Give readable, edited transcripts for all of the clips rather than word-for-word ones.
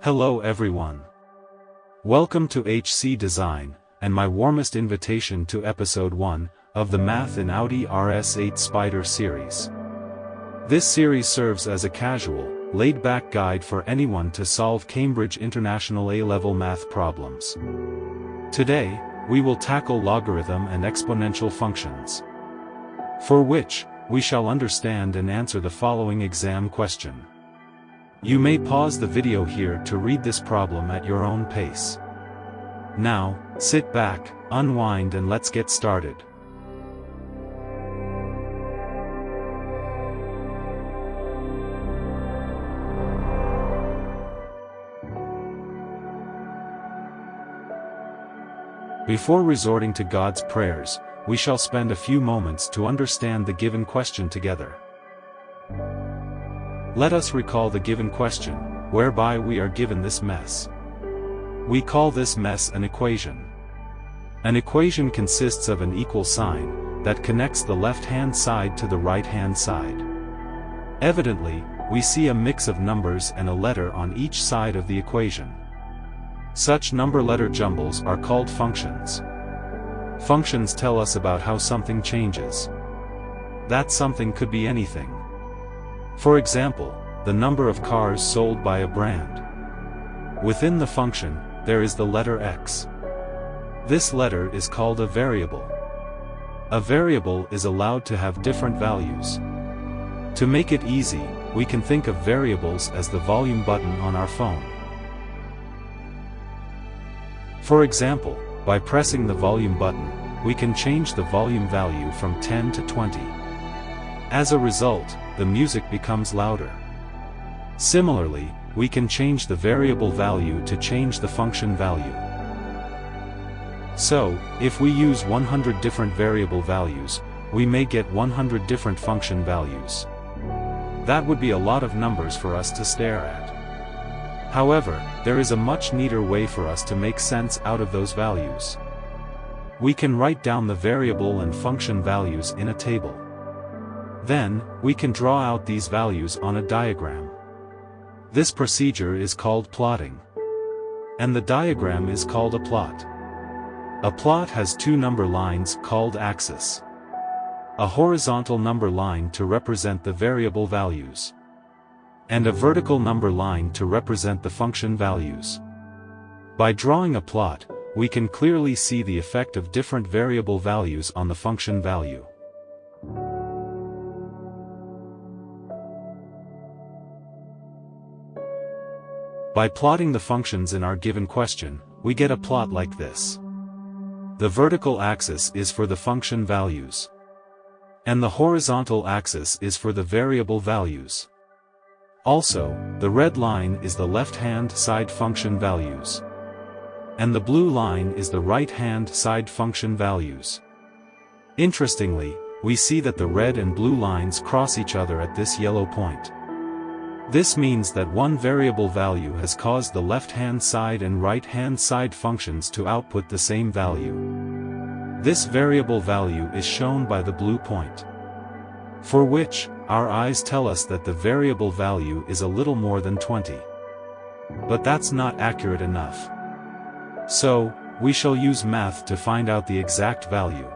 Hello everyone. Welcome to HC Design, and my warmest invitation to episode 1 of the Math in Audi RS8 Spyder series. This series serves as a casual, laid-back guide for anyone to solve Cambridge International A-level math problems. Today, we will tackle logarithm and exponential functions, for which we shall understand and answer the following exam question. You may pause the video here to read this problem at your own pace. Now, sit back, unwind, and let's get started. Before resorting to God's prayers, we shall spend a few moments to understand the given question together. Let us recall the given question, whereby we are given this mess. We call this mess an equation. An equation consists of an equal sign that connects the left-hand side to the right-hand side. Evidently, we see a mix of numbers and a letter on each side of the equation. Such number-letter jumbles are called functions. Functions tell us about how something changes. That something could be anything. For example, the number of cars sold by a brand. Within the function, there is the letter x. This letter is called a variable. A variable is allowed to have different values. To make it easy, we can think of variables as the volume button on our phone. For example, by pressing the volume button, we can change the volume value from 10 to 20. As a result, the music becomes louder. Similarly, we can change the variable value to change the function value. So, if we use 100 different variable values, we may get 100 different function values. That would be a lot of numbers for us to stare at. However, there is a much neater way for us to make sense out of those values. We can write down the variable and function values in a table. Then, we can draw out these values on a diagram. This procedure is called plotting. And the diagram is called a plot. A plot has two number lines called axes. A horizontal number line to represent the variable values, and a vertical number line to represent the function values. By drawing a plot, we can clearly see the effect of different variable values on the function value. By plotting the functions in our given question, we get a plot like this. The vertical axis is for the function values, and the horizontal axis is for the variable values. Also, the red line is the left-hand side function values, and the blue line is the right-hand side function values. Interestingly, we see that the red and blue lines cross each other at this yellow point. This means that one variable value has caused the left-hand side and right-hand side functions to output the same value. This variable value is shown by the blue point, for which, our eyes tell us that the variable value is a little more than 20. But that's not accurate enough. So, we shall use math to find out the exact value.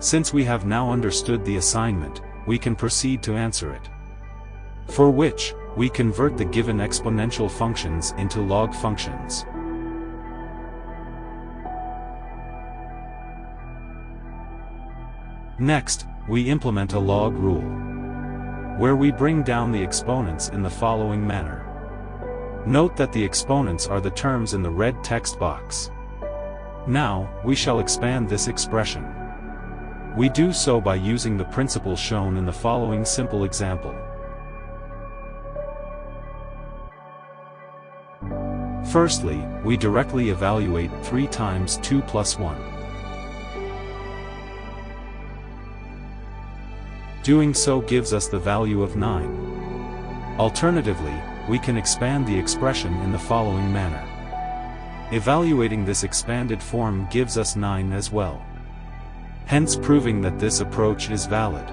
Since we have now understood the assignment, we can proceed to answer it. For which, we convert the given exponential functions into log functions. Next, we implement a log rule, where we bring down the exponents in the following manner. Note that the exponents are the terms in the red text box. Now, we shall expand this expression. We do so by using the principle shown in the following simple example. Firstly, we directly evaluate 3 times 2 plus 1. Doing so gives us the value of 9. Alternatively, we can expand the expression in the following manner. Evaluating this expanded form gives us 9 as well. hence proving that this approach is valid.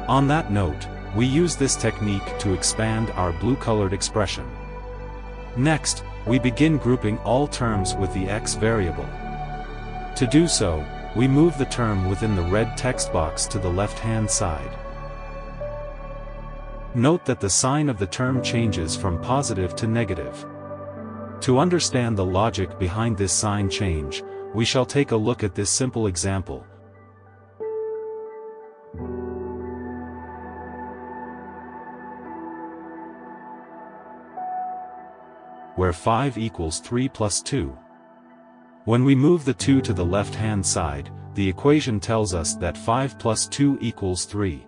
On that note, we use this technique to expand our blue-colored expression. Next, we begin grouping all terms with the x variable. To do so, we move the term within the red text box to the left-hand side. Note that the sign of the term changes from positive to negative. To understand the logic behind this sign change, we shall take a look at this simple example, where 5 equals 3 plus 2. When we move the 2 to the left-hand side, the equation tells us that 5 plus 2 equals 3.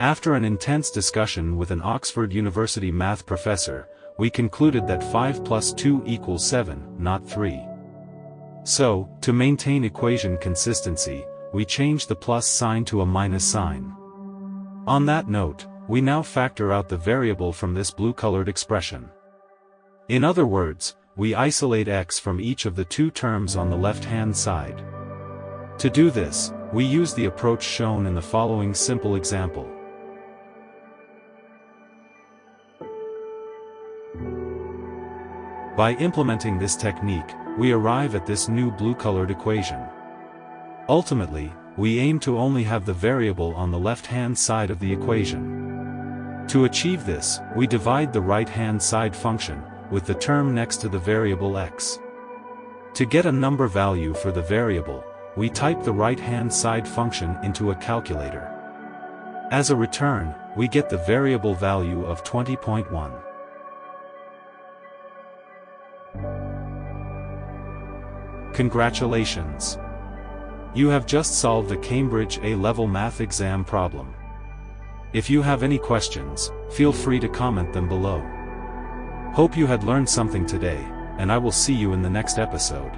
After an intense discussion with an Oxford University math professor, we concluded that 5 plus 2 equals 7, not 3. So, to maintain equation consistency, we change the plus sign to a minus sign. On that note, we now factor out the variable from this blue-colored expression. In other words, we isolate x from each of the two terms on the left-hand side. To do this, we use the approach shown in the following simple example. By implementing this technique, we arrive at this new blue-colored equation. Ultimately, we aim to only have the variable on the left-hand side of the equation. To achieve this, we divide the right-hand side function with the term next to the variable x. To get a number value for the variable, we type the right-hand side function into a calculator. As a return, we get the variable value of 20.1. Congratulations! You have just solved the Cambridge A-level math exam problem. If you have any questions, feel free to comment them below. Hope you had learned something today, and I will see you in the next episode.